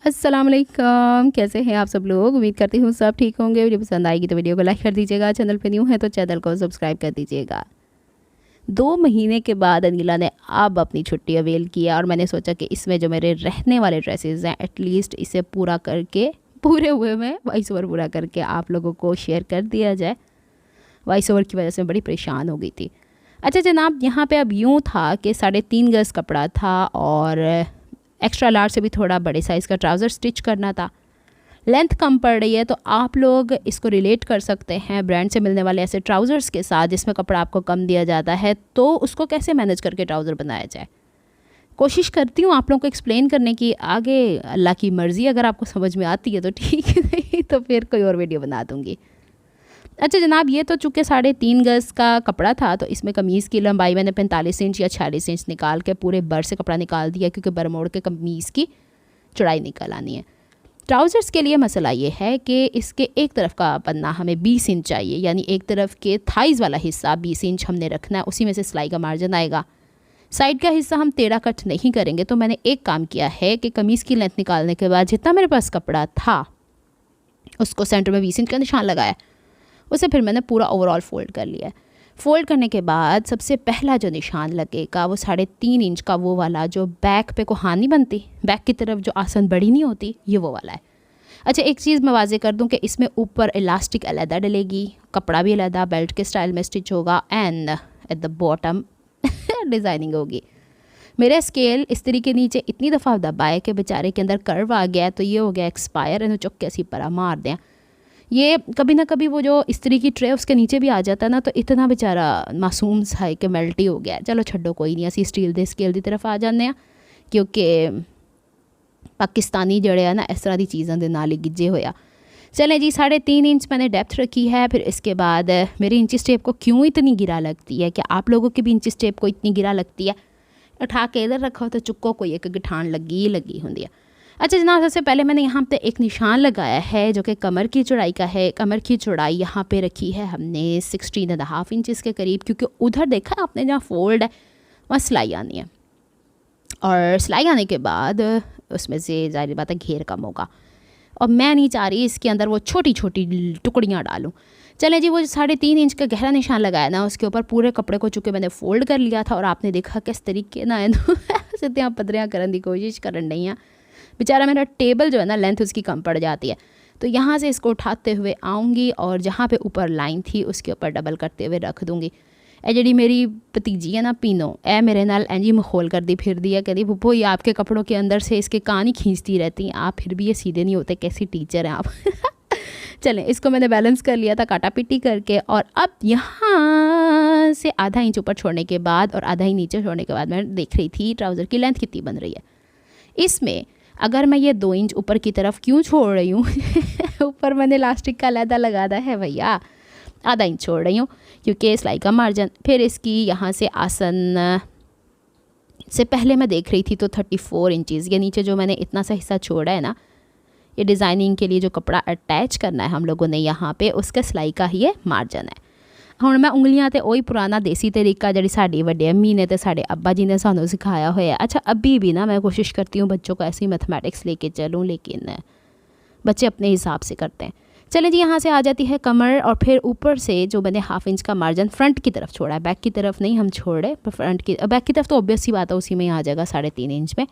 अस्सलाम वालेकुम, कैसे हैं आप सब लोग। उम्मीद करती हूँ सब ठीक होंगे। वीडियो पसंद आएगी तो वीडियो को लाइक कर दीजिएगा। चैनल पे न्यू है तो चैनल को सब्सक्राइब कर दीजिएगा। 2 महीने के बाद अनिला ने अब अपनी छुट्टी अवेल किया और मैंने सोचा कि इसमें जो मेरे रहने वाले ड्रेसेस हैं एटलीस्ट इसे पूरा करके पूरे हुए में वॉइस ओवर पूरा करके आप लोगों को शेयर कर दिया जाए। वॉइस ओवर की वजह से बड़ी परेशान हो गई थी। अच्छा जनाब, यहाँ पे अब यूँ था कि 3.5 गज कपड़ा था और एक्स्ट्रा लार्ज से भी थोड़ा बड़े साइज़ का ट्राउज़र स्टिच करना था। लेंथ कम पड़ रही है तो आप लोग इसको रिलेट कर सकते हैं ब्रांड से मिलने वाले ऐसे ट्राउज़र्स के साथ जिसमें कपड़ा आपको कम दिया जाता है, तो उसको कैसे मैनेज करके ट्राउज़र बनाया जाए। कोशिश करती हूँ आप लोगों को एक्सप्लेन करने की, आगे अल्लाह की मर्ज़ी, अगर आपको समझ में आती है तो ठीक है, नहीं तो फिर कोई और वीडियो बना दूँगी। अच्छा जनाब, ये तो चूँकि 3.5 गज का कपड़ा था तो इसमें कमीज़ की लंबाई मैंने 45 इंच या 46 इंच निकाल के पूरे बर से कपड़ा निकाल दिया, क्योंकि बर मोड़ के कमीज़ की चौड़ाई निकल आनी है। ट्राउज़र्स के लिए मसला ये है कि इसके एक तरफ का पन्ना हमें 20 इंच चाहिए, यानी एक तरफ के थाइज़ वाला हिस्सा 20 इंच हमने रखना है, उसी में से सिलाई का मार्जिन आएगा। साइड का हिस्सा हम टेढ़ा कट नहीं करेंगे। तो मैंने एक काम किया है कि कमीज़ की लेंथ निकालने के बाद जितना मेरे पास कपड़ा था उसको सेंटर में 20 इंच का निशान लगाया, उसे फिर मैंने पूरा ओवरऑल फ़ोल्ड कर लिया। फ़ोल्ड करने के बाद सबसे पहला जो निशान लगेगा वो 3.5 इंच का, वो वाला जो बैक पे कोहान नहीं बनती, बैक की तरफ जो आसन बड़ी नहीं होती, ये वो वाला है। अच्छा एक चीज़ मैं वाज़े कर दूं कि इसमें ऊपर इलास्टिक अलहदा डलेगी, कपड़ा भी अलहदा बेल्ट के स्टाइल में स्टिच होगा and at the bottom designing होगी। मेरा स्केल इस्त्री के नीचे इतनी दफ़ा दबाए कि बेचारे के अंदर कर्व आ गया, तो ये हो गया एक्सपायर, इन्हें चुप कैसी परा मार दें। ये कभी ना कभी वो जो इस्त्री की ट्रे उसके नीचे भी आ जाता ना, तो इतना बेचारा मासूम सा है कि मेल्टी हो गया। चलो छड्डो, कोई नहीं, असी स्टील दे स्केल की तरफ आ जाने हैं, क्योंकि पाकिस्तानी जड़े है ना इस तरह की चीज़ों के नाल ही गिज्जे होया। चलें जी, 3.5 इंच मैंने डेप्थ रखी है। फिर इसके बाद मेरी इंची टेप को क्यों इतनी गिरा लगती है, क्या आप लोगों की भी इंची टेप को इतनी गिरा लगती है? उठा के इधर रखो तो चुक्को कोई एक गिठान लगी होंगी है। अच्छा जनाब, सबसे पहले मैंने यहाँ पे एक निशान लगाया है जो कि कमर की चौड़ाई का है। कमर की चौड़ाई यहाँ पे रखी है हमने 16.5 इंचज़ के करीब, क्योंकि उधर देखा आपने जहाँ फोल्ड है वहाँ सिलाई आनी है, और सिलाई आने के बाद उसमें से ज़ाहिर बात है घेर कम होगा, और मैं नहीं चाह रही इसके अंदर वो छोटी छोटी टुकड़ियाँ डालूँ। चले जी, वो 3.5 इंच का गहरा निशान लगाया ना, उसके ऊपर पूरे कपड़े को चूँकि मैंने फ़ोल्ड कर लिया था, और आपने देखा किस तरीके ना सीधियाँ पदरियाँ करने की कोशिश करन नहीं है। बेचारा मेरा टेबल जो है ना लेंथ उसकी कम पड़ जाती है, तो यहाँ से इसको उठाते हुए आऊँगी और जहाँ पे ऊपर लाइन थी उसके ऊपर डबल करते हुए रख दूँगी। ए जी मेरी भतीजी है ना पीनो, ए मेरे नाल इंजी मखौल कर दी फिर दी है, कहती भुप्पो ये आपके कपड़ों के अंदर से इसके कान ही खींचती रहती हैं आप, फिर भी ये सीधे नहीं होते, कैसी टीचर हैं आप। चलें, इसको मैंने बैलेंस कर लिया था काटा पिटी करके, और अब यहाँ से आधा इंच ऊपर छोड़ने के बाद और आधा ही नीचे छोड़ने के बाद मैं देख रही थी ट्राउज़र की लेंथ कितनी बन रही है। इसमें अगर मैं ये 2 इंच ऊपर की तरफ क्यों छोड़ रही हूँ ऊपर मैंने इलास्टिक का अलहदा लगाना है भैया, आधा इंच छोड़ रही हूँ क्योंकि सिलाई का मार्जिन। फिर इसकी यहाँ से आसन से पहले मैं देख रही थी तो 34 इंचज़, ये नीचे जो मैंने इतना सा हिस्सा छोड़ा है ना, ये डिज़ाइनिंग के लिए जो कपड़ा अटैच करना है हम लोगों ने यहाँ पे, उसका सिलाई का ही ये मार्जिन है। हुण मैं उंगलियां ते वही पुराना देसी तरीका जी साड़ी वड्डे अम्मी ने तो साढ़े अब्बा जी ने सानू सिखाया हुआ। अच्छा अभी भी ना मैं कोशिश करती हूँ बच्चों को ऐसी मैथमेटिक्स लेके चलूँ, लेकिन बच्चे अपने हिसाब से करते हैं। चलें जी, यहाँ से आ जाती है कमर, और फिर ऊपर से जो मैंने ½ इंच का मार्जिन फ्रंट की तरफ छोड़ा है, बैक की तरफ नहीं हम छोड़े, फ्रंट की बैक की तरफ तो ऑब्वियस सी बात है उसी में ही आ जाएगा 3.5 इंच में।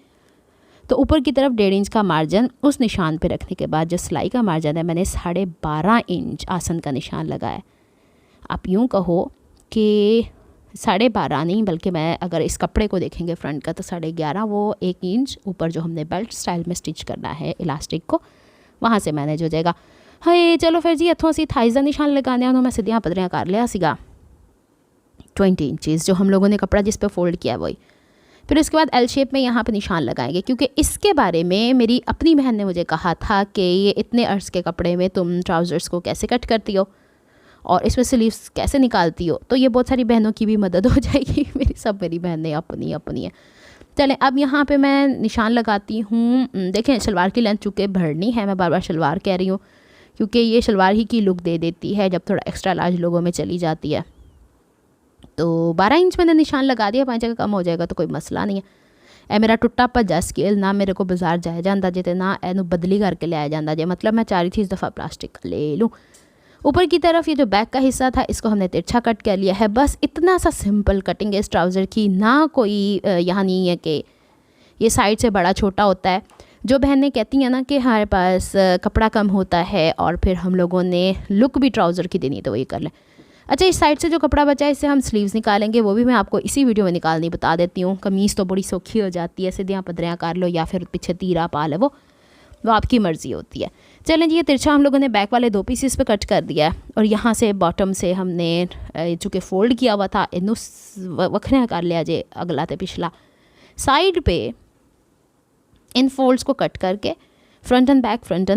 तो ऊपर की तरफ 1.5 इंच का मार्जिन उस निशान पे रखने के बाद जो सिलाई का मार्जिन है मैंने 12.5 इंच आसन का निशान लगाया। आप यूँ कहो कि 12.5 नहीं, बल्कि मैं अगर इस कपड़े को देखेंगे फ्रंट का तो 11.5, वो 1 इंच ऊपर जो हमने बेल्ट स्टाइल में स्टिच करना है इलास्टिक को, वहाँ से मैनेज हो जाएगा। हाँ चलो फिर जी, इतों असी थाइज़ का निशान लगाने उन्होंने मैं सीधियाँ पदरियाँ कर लिया सीगा 20 इंचज़ जो हम लोगों ने कपड़ा जिस पे फोल्ड किया वही। फिर उसके बाद एल शेप में यहाँ पे निशान लगाएंगे, क्योंकि इसके बारे में मेरी अपनी बहन ने मुझे कहा था कि ये इतने अर्ज़ के कपड़े में तुम ट्राउज़र्स को कैसे कट करती हो और इसमें स्लीव्स कैसे निकालती हो, तो ये बहुत सारी बहनों की भी मदद हो जाएगी। मेरी बहनें अपनी अपनी है। चलें, अब यहाँ पे मैं निशान लगाती हूँ। देखें शलवार की लेंथ चूँकि भरनी है, मैं बार बार शलवार कह रही हूँ क्योंकि ये शलवार ही की लुक दे देती है जब थोड़ा एक्स्ट्रा लार्ज लोगों में चली जाती है। तो 12 इंच मैंने निशान लगा दिया, 5 जगह कम हो जाएगा तो कोई मसला नहीं है। ए मेरा टुट्टा भज्जा स्केल ना मेरे को बाजार जाया जाता जे, ना एनू बदली करके लिया जाता जे। मतलब मैं चाह रही थी इस दफ़ा प्लास्टिक का ले लूँ। ऊपर की तरफ ये जो बैक का हिस्सा था इसको हमने तिरछा कट कर लिया है। बस इतना सा सिंपल कटिंग है इस ट्राउज़र की, ना कोई यहाँ नहीं है कि ये साइड से बड़ा छोटा होता है। जो बहनें कहती हैं ना कि हमारे पास कपड़ा कम होता है और फिर हम लोगों ने लुक भी ट्राउज़र की देनी, तो वही कर लें। अच्छा, इस साइड से जो कपड़ा बचा है इससे हम स्लीव्स निकालेंगे, वो भी मैं आपको इसी वीडियो में निकालनी बता देती हूँ। कमीज़ तो बड़ी सौखी हो जाती है, सीधियाँ पदरियाँ कर लो या फिर पीछे तीरा पा लो, वो आपकी मर्ज़ी होती है। चलें जी, ये तिरछा हम लोगों ने बैक वाले 2 पीसेस पे कट कर दिया है और यहाँ से बॉटम से हमने चूँकि फ़ोल्ड किया हुआ था इनू वखरा कर लिया जे अगला तो पिछला। साइड पे इन फोल्ड्स को कट करके फ्रंट एंड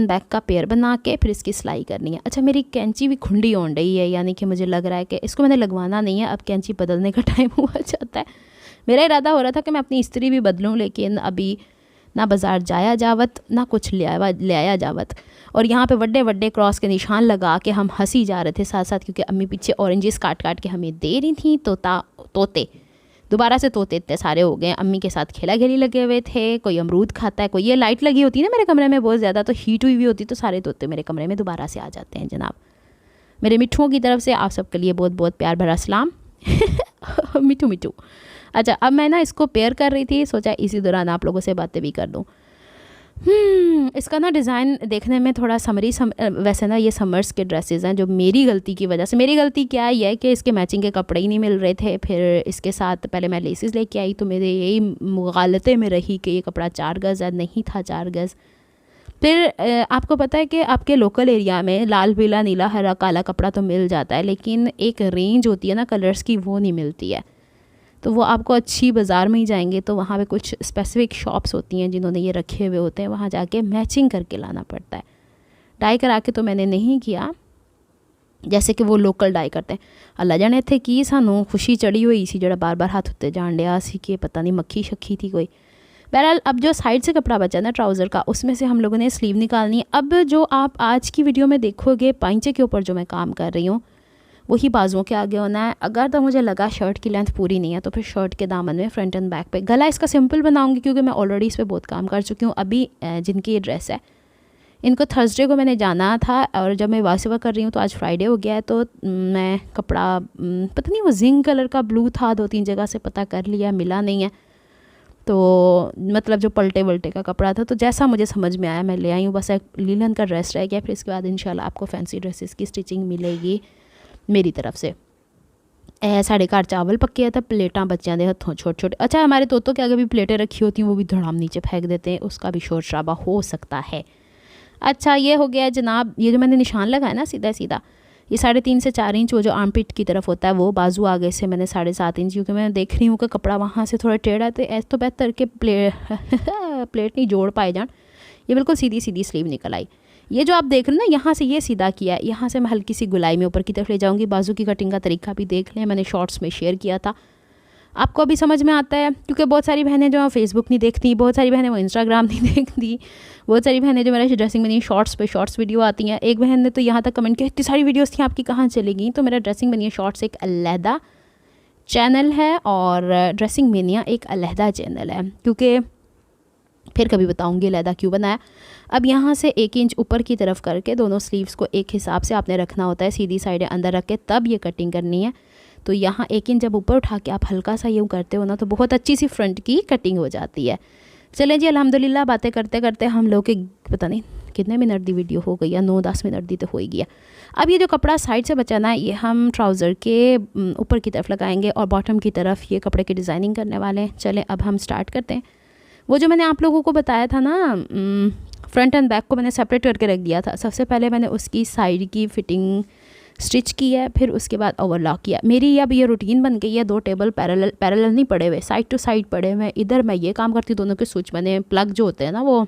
बैक का पेयर बना के फिर इसकी सिलाई करनी है। अच्छा, मेरी कैंची भी खुंडी होने रही है, यानी कि मुझे लग रहा है कि इसको मैंने लगवाना नहीं है, अब कैंची बदलने का टाइम हुआ जाता है। मेरा इरादा हो रहा था कि मैं अपनी इस्त्री भी बदलूं, लेकिन अभी ना बाज़ार जाया जावत ना कुछ ले आया जावत। और यहाँ पे बड़े बड़े क्रॉस के निशान लगा के हम हंसी जा रहे थे साथ साथ, क्योंकि अम्मी पीछे ऑरेंजेस काट काट के हमें दे रही थी। तोते दोबारा से तोते इतने सारे हो गए। अम्मी के साथ खेला खेली लगे हुए थे, कोई अमरूद खाता है, कोई ये लाइट लगी होती है ना मेरे कमरे में बहुत ज़्यादा, तो हीट हुई होती, तो सारे तोते मेरे कमरे में दोबारा से आ जाते हैं जनाब। मेरे मिठुओं की तरफ से आप सबके लिए बहुत बहुत प्यार भरा सलाम। मिठू। अच्छा, अब मैं ना इसको पेयर कर रही थी, सोचा इसी दौरान आप लोगों से बातें भी कर दूँ। इसका ना डिज़ाइन देखने में थोड़ा वैसे ना ये समर्स के ड्रेसेस हैं जो मेरी गलती की वजह से, मेरी गलती क्या ही है कि इसके मैचिंग के कपड़े ही नहीं मिल रहे थे। फिर इसके साथ पहले मैं लेसेस लेके आई तो मेरे यही मुगालते में रही कि ये कपड़ा 4 गज़ है, नहीं था 4 गज़। फिर आपको पता है कि आपके लोकल एरिया में लाल पीला नीला हरा काला कपड़ा तो मिल जाता है, लेकिन एक रेंज होती है ना कलर्स की, वो नहीं मिलती है। तो वो आपको अच्छी बाज़ार में ही जाएंगे तो वहाँ पे कुछ स्पेसिफिक शॉप्स होती हैं जिन्होंने ये रखे हुए होते हैं, वहाँ जाके मैचिंग करके लाना पड़ता है। डाई करा के तो मैंने नहीं किया जैसे कि वो लोकल डाई करते हैं। अल्लाह जाने थे कि सानू खुशी चढ़ी हुई सी जरा बार बार हाथ उत्ते जान लिया सी कि पता नहीं मक्खी शक्खी थी कोई। बहरहाल अब जो साइड से कपड़ा बचा ना ट्राउज़र का, उसमें से हम लोगों ने स्लीव निकालनी है। अब जो आप आज की वीडियो में देखोगे पाइंचे के ऊपर जो मैं काम कर रही हूँ वही बाजुओं के आगे होना है। अगर तो मुझे लगा शर्ट की लेंथ पूरी नहीं है तो फिर शर्ट के दामन में फ्रंट एंड बैक पे गला इसका सिंपल बनाऊंगी, क्योंकि मैं ऑलरेडी इस पर बहुत काम कर चुकी हूँ। अभी जिनकी ये ड्रेस है इनको थर्सडे को मैंने जाना था और जब मैं वासिवा कर रही हूँ तो आज फ्राइडे हो गया है, तो मैं कपड़ा पता नहीं वो जिंक कलर का ब्लू था, 2-3 जगह से पता कर लिया, मिला नहीं है। तो मतलब जो पलटे वल्टे का कपड़ा था, तो जैसा मुझे समझ में आया मैं ले आई हूँ। बस एक लीलन का ड्रेस रह गया, फिर इसके बाद इंशाल्लाह आपको फैंसी ड्रेसेस की स्टिचिंग मिलेगी मेरी तरफ से। साढ़े घर चावल पक्के था, प्लेटा बच्चों के हथों छोटे छोटे। अच्छा, हमारे तोतों के आगे भी प्लेटें रखी होती हैं, वो भी धड़ाम नीचे फेंक देते हैं, उसका भी शोर शराबा हो सकता है। अच्छा, ये हो गया जनाब। ये जो मैंने निशान लगाया ना सीधा सीधा, ये 3.5 से 4 इंच वो जो आर्म पिट की तरफ होता है, वो बाजू आगे से मैंने 7.5 इंच, क्योंकि मैं देख रही हूँ कि कपड़ा वहाँ से थोड़ा टेढ़ा है, तो ऐसे तो बेहतर के प्लेट नहीं जोड़ पाए जान। ये बिल्कुल सीधी सीधी स्लीव निकल आई। ये जो आप देख रहे हैं ना, यहाँ से ये सीधा किया है, यहाँ से मैं हल्की सी गुलाई में ऊपर की तरफ ले जाऊँगी। बाजू की कटिंग का तरीका भी देख लें, मैंने शॉर्ट्स में शेयर किया था, आपको अभी समझ में आता है। क्योंकि बहुत सारी बहनें जो फेसबुक नहीं देखती, बहुत सारी बहनें वो इंस्टाग्राम नहीं देखती, बहुत सारी बहनें जो मेरा ड्रेसिंग बनी शॉर्ट्स पे शॉर्ट्स वीडियो आती हैं। एक बहन ने तो यहाँ तक कमेंट किया इतनी सारी वीडियोस थी आपकी कहाँ चलेगी। तो मेरा ड्रेसिंग बनिया शॉर्ट्स एक अलहदा चैनल है और ड्रेसिंग मेनिया एक अलहदा चैनल है, क्योंकि फिर कभी बताऊंगी अलहदा क्यों बनाया। अब यहाँ से 1 इंच ऊपर की तरफ करके दोनों स्लीव्स को एक हिसाब से आपने रखना होता है, सीधी साइड अंदर रख के तब ये कटिंग करनी है। तो यहाँ 1 इंच जब ऊपर उठा के आप हल्का सा यूँ करते हो ना, तो बहुत अच्छी सी फ्रंट की कटिंग हो जाती है। चलें जी, अल्हम्दुलिल्लाह बातें करते करते हम लोग के पता नहीं कितने मिनट की वीडियो हो गई है, 9-10 मिनट की तो हो ही गया। अब ये जो कपड़ा साइड से बचाना है, ये हम ट्राउज़र के ऊपर की तरफ लगाएंगे और बॉटम की तरफ ये कपड़े की डिज़ाइनिंग करने वाले हैं। चलें अब हम स्टार्ट करते हैं। वो जो मैंने आप लोगों को बताया था ना, फ्रंट एंड बैक को मैंने सेपरेट करके रख दिया था। सबसे पहले मैंने उसकी साइड की फ़िटिंग स्टिच की है, फिर उसके बाद ओवरलॉक किया। मेरी अब ये रूटीन बन गई है, 2 टेबल पैरेलल नहीं पड़े हुए, साइड टू साइड पड़े हुए। इधर मैं ये काम करती हूँ, दोनों के स्विच मैंने प्लग जो होते हैं ना वो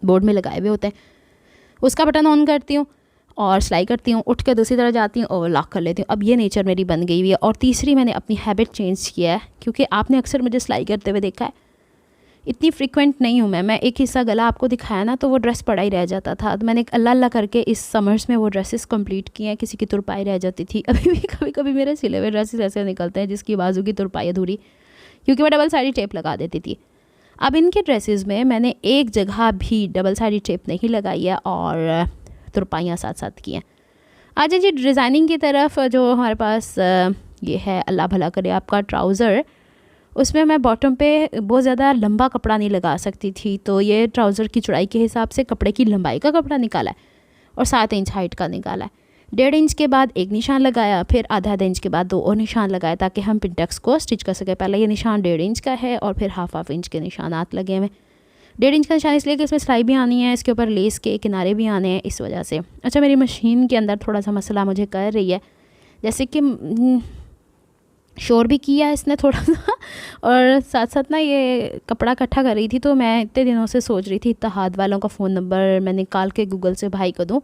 बोर्ड में लगाए हुए होते हैं, उसका बटन ऑन करती हूँ और सिलाई करती हूँ, उठ के दूसरी तरफ जाती हूँ, ओवरलॉक कर लेती हूँ। अब ये नेचर मेरी बन गई हुई है। और तीसरी मैंने अपनी हैबिट चेंज किया है, क्योंकि आपने अक्सर मुझे सिलाई करते हुए देखा है, इतनी फ्रीक्वेंट नहीं हूँ मैं। एक हिस्सा गला आपको दिखाया ना, तो वो ड्रेस पड़ा ही रह जाता था। तो मैंने अल्लाह अल्लाह करके इस समर्स में वो ड्रेसेस कंप्लीट किए हैं। किसी की तुरपाई रह जाती थी, अभी भी कभी कभी मेरे सिले हुए ड्रेसेस ऐसे निकलते हैं जिसकी बाजू की तुरपाई अधूरी, क्योंकि मैं डबल साइड टेप लगा देती थी। अब इनके ड्रेसेस में मैंने एक जगह भी डबल साइड टेप नहीं लगाई है और तुरपाइयाँ साथ साथ की हैं। आ जाइए जी डिज़ाइनिंग की तरफ। जो हमारे पास ये है, अल्लाह भला करे, आपका ट्राउज़र, उसमें मैं बॉटम पे बहुत ज़्यादा लंबा कपड़ा नहीं लगा सकती थी, तो ये ट्राउज़र की चौड़ाई के हिसाब से कपड़े की लंबाई का कपड़ा निकाला है और 7 इंच हाइट का निकाला है। 1.5 इंच के बाद एक निशान लगाया, फिर आधा इंच के बाद 2 और निशान लगाया ताकि हम पिंटक्स को स्टिच कर सकें। पहले ये निशान 1.5 इंच का है और फिर हाफ इंच के निशानात लगे हुए। 1.5 इंच का निशान इसलिए कि इसमें सिलाई भी आनी है, इसके ऊपर लेस के किनारे भी आने हैं, इस वजह से। अच्छा, मेरी मशीन के अंदर थोड़ा सा मसला मुझे कर रही है, जैसे कि शोर भी किया इसने थोड़ा सा और साथ साथ ना ये कपड़ा इकट्ठा कर रही थी, तो मैं इतने दिनों से सोच रही थी इत्तेहाद वालों का फ़ोन नंबर मैं निकाल के गूगल से भाई को दूँ।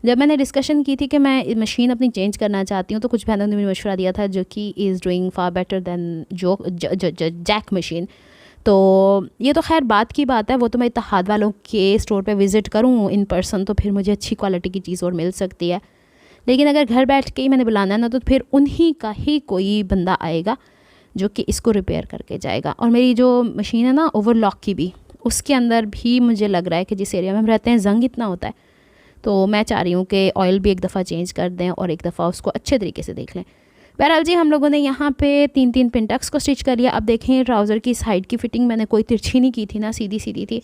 जब मैंने डिस्कशन की थी कि मैं मशीन अपनी चेंज करना चाहती हूँ, तो कुछ बहनों ने मुझे मशवरा दिया था जो कि is doing far better than jack machine. तो ये तो खैर बात की बात है, वो तो मैं इत्तेहाद वालों के स्टोर पे विज़िट करूँ इन पर्सन, तो फिर मुझे अच्छी क्वालिटी की चीज़ और मिल सकती है। लेकिन अगर घर बैठ के ही मैंने बुलाना है ना, तो फिर उन्हीं का ही कोई बंदा आएगा जो कि इसको रिपेयर करके जाएगा। और मेरी जो मशीन है ना ओवरलॉक की भी, उसके अंदर भी मुझे लग रहा है कि जिस एरिया में हम रहते हैं जंग इतना होता है, तो मैं चाह रही हूँ कि ऑयल भी एक दफ़ा चेंज कर दें और एक दफ़ा उसको अच्छे तरीके से देख लें। बहरहाल जी, हम लोगों ने यहाँ पे 3 पिंटक्स को स्टिच कर लिया। अब देखें ट्राउज़र की साइड की फ़िटिंग मैंने कोई तिरछी नहीं की थी ना, सीधी सीधी थी।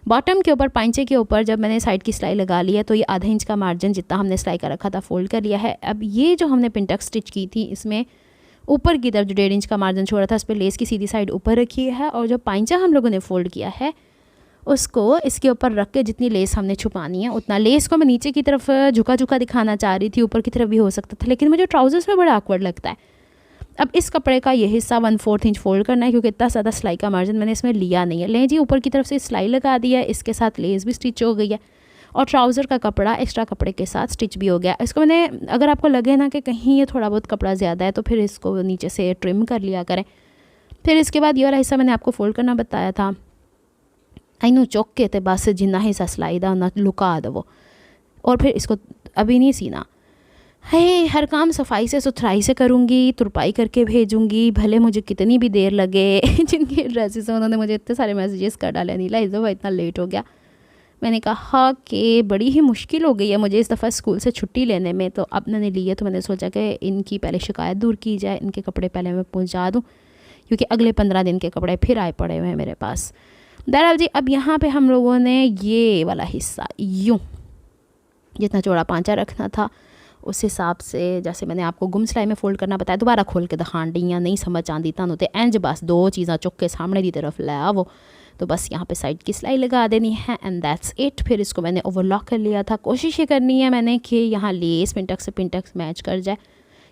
बॉटम के ऊपर पाइंचे के ऊपर जब मैंने साइड की सिलाई लगा ली है, तो ये आधा इंच का मार्जिन जितना हमने सिलाई का रखा था फोल्ड कर लिया है। अब ये जो हमने पिंटक्स स्टिच की थी, इसमें ऊपर की तरफ जो 1.5 इंच का मार्जिन छोड़ा था, उस पर लेस की सीधी साइड ऊपर रखी है और जो पाइंचा हम लोगों ने फोल्ड किया है उसको इसके ऊपर रख के जितनी लेस हमने छुपानी है उतना। लेस को मैं नीचे की तरफ झुका झुका दिखाना चाह रही थी, ऊपर की तरफ भी हो सकता था, लेकिन मुझे ट्राउजर्स में बड़ा awkward लगता है। अब इस कपड़े का ये हिस्सा 1/4 इंच फोल्ड करना है, क्योंकि इतना ज़्यादा सिलाई का मार्जिन मैंने इसमें लिया नहीं है। लें जी, ऊपर की तरफ से सिलाई लगा दी है, इसके साथ लेस भी स्टिच हो गई है और ट्राउज़र का कपड़ा एक्स्ट्रा कपड़े के साथ स्टिच भी हो गया। इसको मैंने, अगर आपको लगे ना कि कहीं ये थोड़ा बहुत कपड़ा ज़्यादा है, तो फिर इसको नीचे से ट्रिम कर लिया करें। फिर इसके बाद ये वाला हिस्सा मैंने आपको फोल्ड करना बताया था, इनू चौक के ते बस जिन्ना हिस्सा सिलाई दा ना लुका दवो और फिर इसको अभी नहीं सीना है। हर काम सफाई से सुथराई से करूँगी, तुरपाई करके भेजूँगी, भले मुझे कितनी भी देर लगे। जिनके ड्रेसेस हैं उन्होंने मुझे इतने सारे मैसेजेस कर डाले, नीला इस दफ़ा इतना लेट हो गया। मैंने कहा कि बड़ी ही मुश्किल हो गई है मुझे इस दफ़ा स्कूल से छुट्टी लेने में, तो अब मैंने ली है, तो मैंने सोचा कि इनकी पहले शिकायत दूर की जाए, इनके कपड़े पहले मैं पहुँचा दूँ, क्योंकि अगले 15 दिन के कपड़े फिर आए पड़े हुए हैं मेरे पास। बहरहाल जी, अब यहाँ पे हम लोगों ने ये वाला हिस्सा यूँ जितना चौड़ा पांचा रखना था उस हिसाब से, जैसे मैंने आपको गुम सिलाई में फ़ोल्ड करना बताया, दोबारा खोल के दिखान डी या नहीं समझ आती तुहानू तो इंज बस 2 चीज़ां चुक के सामने की तरफ ले आवो, तो बस यहाँ पे साइड की सिलाई लगा देनी है एंड दैट्स इट। फिर इसको मैंने ओवरलॉक कर लिया था। कोशिश ये करनी है मैंने कि यहाँ लेस पिंटक्स से पिंटक्स मैच कर जाए,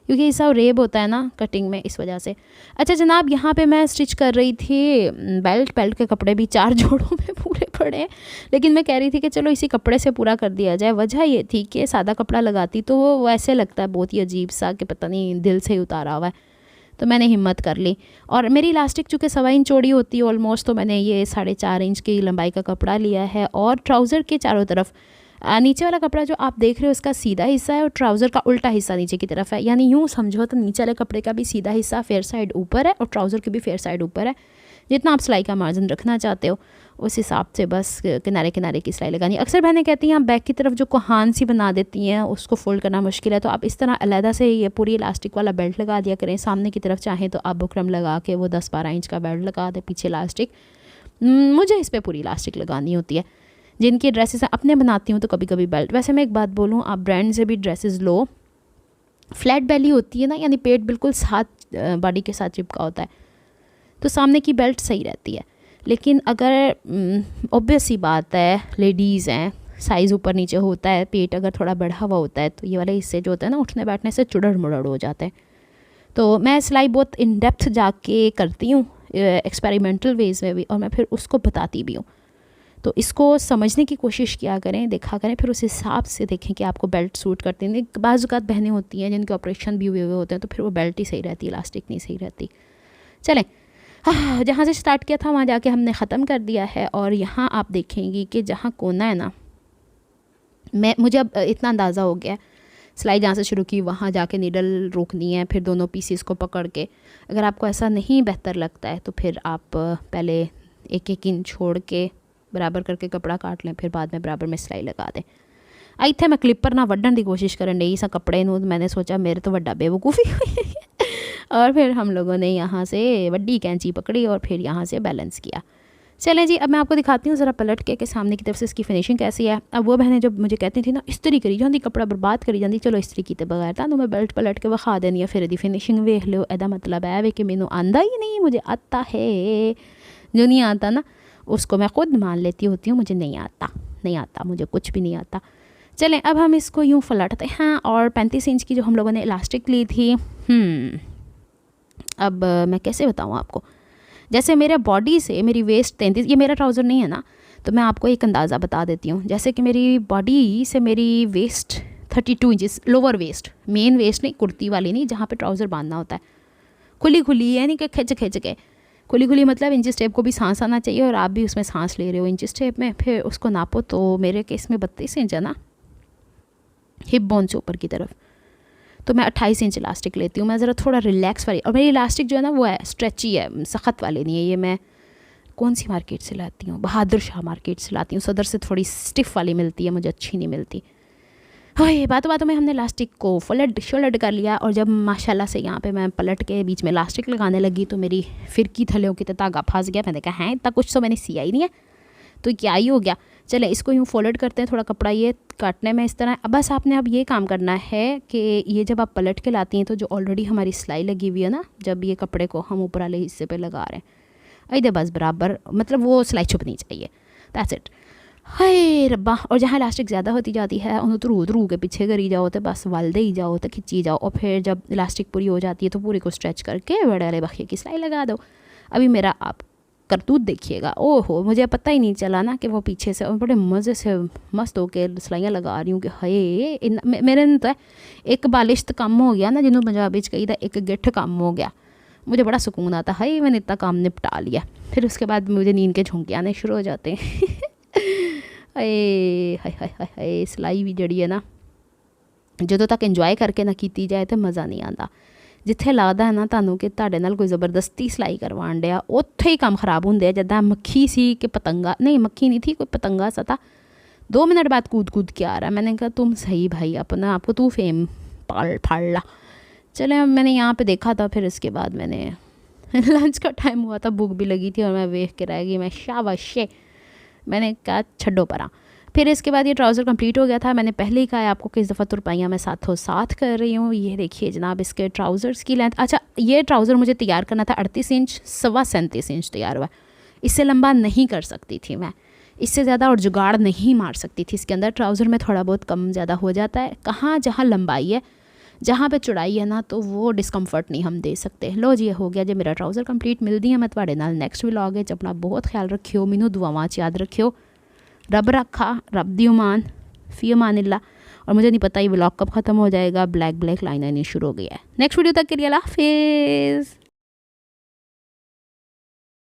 क्योंकि ये सब रेब होता है ना कटिंग में, इस वजह से। अच्छा जनाब, यहाँ पे मैं स्टिच कर रही थी बेल्ट के कपड़े भी 4 जोड़ों में पूरे पड़े, लेकिन मैं कह रही थी कि चलो इसी कपड़े से पूरा कर दिया जाए। वजह ये थी कि सादा कपड़ा लगाती तो वो वैसे लगता है बहुत ही अजीब सा कि पता नहीं दिल से ही उतारा हुआ है, तो मैंने हिम्मत कर ली। और मेरी इलास्टिक चूँकि 1.25 इंच चौड़ी होती है ऑलमोस्ट, तो मैंने ये 4.5 इंच की लंबाई का कपड़ा लिया है और ट्राउज़र के चारों तरफ नीचे वाला कपड़ा जो आप देख रहे हो उसका सीधा हिस्सा है और ट्राउज़र का उल्टा हिस्सा नीचे की तरफ है। यानी यूँ समझो तो नीचे वाले कपड़े का भी सीधा हिस्सा फेयर साइड ऊपर है और ट्राउज़र की भी फेयर साइड ऊपर है। जितना आप सिलाई का मार्जिन रखना चाहते हो उस हिसाब से बस किनारे किनारे की सिलाई लगानी। अक्सर बहनें कहती हैं आप बैक की तरफ जो कोहान सी बना देती हैं उसको फोल्ड करना मुश्किल है, तो आप इस तरह अलहदा से ये पूरी इलास्टिक वाला बेल्ट लगा दिया करें। सामने की तरफ चाहें तो आप बुकरम लगा के वो 10-12 इंच का बेल्ट लगा दें, पीछे इलास्टिक। मुझे इस पर पूरी इलास्टिक लगानी होती है। जिनकी ड्रेसेस अपने बनाती हूँ तो कभी कभी बेल्ट। वैसे मैं एक बात बोलूँ, आप ब्रांड से भी ड्रेसेस लो, फ्लैट बेली होती है ना, यानी पेट बिल्कुल साथ बॉडी के साथ चिपका होता है, तो सामने की बेल्ट सही रहती है। लेकिन अगर ऑब्वियस सी बात है, लेडीज़ हैं, साइज़ ऊपर नीचे होता है, पेट अगर थोड़ा बढ़ा हुआ होता है तो ये वाले हिस्से जो होते हैं ना उठने बैठने से चुड़ड़ मुड़ड़ हो जाते हैं। तो मैं सिलाई बहुत इन डेप्थ जाके करती हूँ एक्सपेरिमेंटल वेज में भी, और मैं फिर उसको बताती भी हूँ। तो इसको समझने की कोशिश किया करें, देखा करें, फिर उस हिसाब से देखें कि आपको बेल्ट सूट करती हैं। बाज़ औक़ात बहनें होती हैं जिनके ऑपरेशन भी हुए होते हैं, तो फिर वो बेल्ट ही सही रहती है, इलास्टिक नहीं सही रहती। चलें, जहाँ से स्टार्ट किया था वहाँ जाके हमने ख़त्म कर दिया है। और यहाँ आप देखेंगी कि जहाँ कोना है ना, मुझे अब इतना अंदाज़ा हो गया, सिलाई जहाँ से शुरू की वहाँ जाके नीडल रोकनी है, फिर दोनों पीसीस को पकड़ के। अगर आपको ऐसा नहीं बेहतर लगता है तो फिर आप पहले एक एक इंच छोड़ के बराबर करके कपड़ा काट लें, फिर बाद में बराबर में सिलाई लगा दें। इत्थे मैं क्लिपर ना वड्ढन की कोशिश करन डई सा कपड़े नूं, मैंने सोचा मेरे तो वड्डा बेवकूफ़ी हुई और फिर हम लोगों ने यहाँ से वड्डी कैंची पकड़ी और फिर यहाँ से बैलेंस किया। चलें जी, अब मैं आपको दिखाती हूँ ज़रा पलट के सामने की तरफ से इसकी फिनिशिंग कैसी है। अब वो बहनें जब मुझे कहती थी ना इस्त्री करी जाती कपड़ा बर्बाद करी जाती, चलो इस्त्री कीते बगैर तो मैं बेल्ट पलट के विखा देनी है, फिर यदि फिनिशिंग वेख लो। एदा मतलब है वे कि मैनू आंदा ही नहीं, मुझे आता है, जो नहीं आता ना उसको मैं खुद मान लेती होती हूँ मुझे नहीं आता, मुझे कुछ भी नहीं आता। चलें अब हम इसको यूँ पलटते हैं। और 35 इंच की जो हम लोगों ने इलास्टिक ली थी, अब मैं कैसे बताऊँ आपको, जैसे मेरे बॉडी से मेरी वेस्ट 33, ये मेरा ट्राउज़र नहीं है ना, तो मैं आपको एक अंदाज़ा बता देती हूँ। जैसे कि मेरी बॉडी से मेरी waist 32 inches, lower waist, main waist नहीं, कुर्ती वाली नहीं जहाँ पे ट्राउज़र बांधना होता है, खुली यानी कि खिंच के खुली मतलब इंचेस टेप को भी सांस आना चाहिए और आप भी उसमें सांस ले रहे हो इंचेस टेप में। फिर उसको नापो तो मेरे केस में 32 इंच है ना हिप बोन से ऊपर की तरफ, तो मैं 28 इंच इलास्टिक लेती हूँ। मैं ज़रा थोड़ा रिलैक्स वाली, और मेरी इलास्टिक जो है ना वो है स्ट्रेची है, सख्त वाली नहीं है। ये मैं कौन सी मार्केट से लाती हूँ, बहादुर शाह मार्केट से लाती हूँ, सदर से थोड़ी स्टिफ़ वाली मिलती है, मुझे अच्छी नहीं मिलती। हाँ, बातों में हमने इलास्टिक को शोल्ड कर लिया और जब माशाल्लाह से यहाँ पे मैं पलट के बीच में इलास्टिक लगाने लगी तो मेरी फिरकी थलों की धागा फंस गया। मैंने कहा है इतना कुछ तो मैंने सिया ही नहीं है, तो क्या ही हो गया। चले इसको यूँ फोल्ड करते हैं, थोड़ा कपड़ा ये काटने में इस तरह। अब बस आपने अब ये काम करना है कि ये जब आप पलट के लाती हैं तो जो ऑलरेडी हमारी सिलाई लगी हुई है ना, जब ये कपड़े को हम ऊपर वाले हिस्से पे लगा रहे हैं, इधर बस बराबर मतलब वो सिलाई छुपनी चाहिए, दैट्स इट। हाय रब्बा। और जहाँ इलास्टिक ज़्यादा होती जाती है उन्हें धरू के पीछे करी जाओ, तो बस वल दे ही जाओ, तो खिंची जाओ, और फिर जब इलास्टिक पूरी हो जाती है तो पूरी को स्ट्रेच करके बड़े वाले बखिए की सिलाई लगा दो। अभी मेरा आप करतूत देखिएगा, ओहो मुझे पता ही नहीं चला ना कि वो पीछे से, और बड़े मज़े से मस्त होकर सिलाइयाँ लगा रही हूँ कि हाय मेरे ने तो एक बालिश्त कम हो गया ना, जिन्होंने पंजाबी कही था एक गिठ कम हो गया। मुझे बड़ा सुकून आता, हाय मैंने इतना काम निपटा लिया। फिर उसके बाद मुझे नींद के झोंके आने शुरू हो जाते हैं हाय सिलाई भी जड़ी है ना, ਜਦੋਂ तक इंजॉय करके ना की जाए तो मज़ा नहीं आता। जिथे लगता है ना तुहानू कि तुहाडे नाल कोई ज़बरदस्ती सिलाई करवाण दिया, उत्थे ही काम खराब होंदे। जदा मक्खी सी कि पतंगा, नहीं मक्खी नहीं थी, कोई पतंगा सा था, 2 मिनट बाद कूद के आ रहा है। मैंने कहा तुम सही भाई, अपना आपको तू फेम फाड़ ला। चले मैंने यहाँ पे देखा था, फिर इसके बाद मैंने लंच का टाइम हुआ था, भूख भी लगी थी और मैं वेख के रह गई, मैं शाबाश, मैंने कहा छड्डो परा। फिर इसके बाद ये ट्राउज़र कंप्लीट हो गया था। मैंने पहले ही कहा है आपको कि इस दफ़ा तुरपाइयाँ मैं साथों साथ कर रही हूँ। ये देखिए जनाब इसके ट्राउज़र्स की लेंथ। अच्छा, ये ट्राउज़र मुझे तैयार करना था 38 इंच, 37 इंच तैयार हुआ। इससे लंबा नहीं कर सकती थी मैं, इससे ज़्यादा और जुगाड़ नहीं मार सकती थी इसके अंदर। ट्राउज़र में थोड़ा बहुत कम ज़्यादा हो जाता है, कहाँ जहाँ लंबाई है, जहाँ पे चौड़ाई है ना, तो वो डिस्कम्फर्ट नहीं हम दे सकते। लो जी हो गया जी मेरा ट्राउज़र कंप्लीट। मिलती है मैं तुहाडे नाल नेक्स्ट व्लॉग है। अपना बहुत ख्याल रखियो, मैनू दुआवां च याद रखियो। रब रखा, रब दी उमान, फ़ी अमानिल्लाह। और मुझे नहीं पता ये व्लॉग कब ख़त्म हो जाएगा, ब्लैक लाइन आनी शुरू हो गई है। नेक्स्ट वीडियो तक के लिए अल्लाह हाफिज़।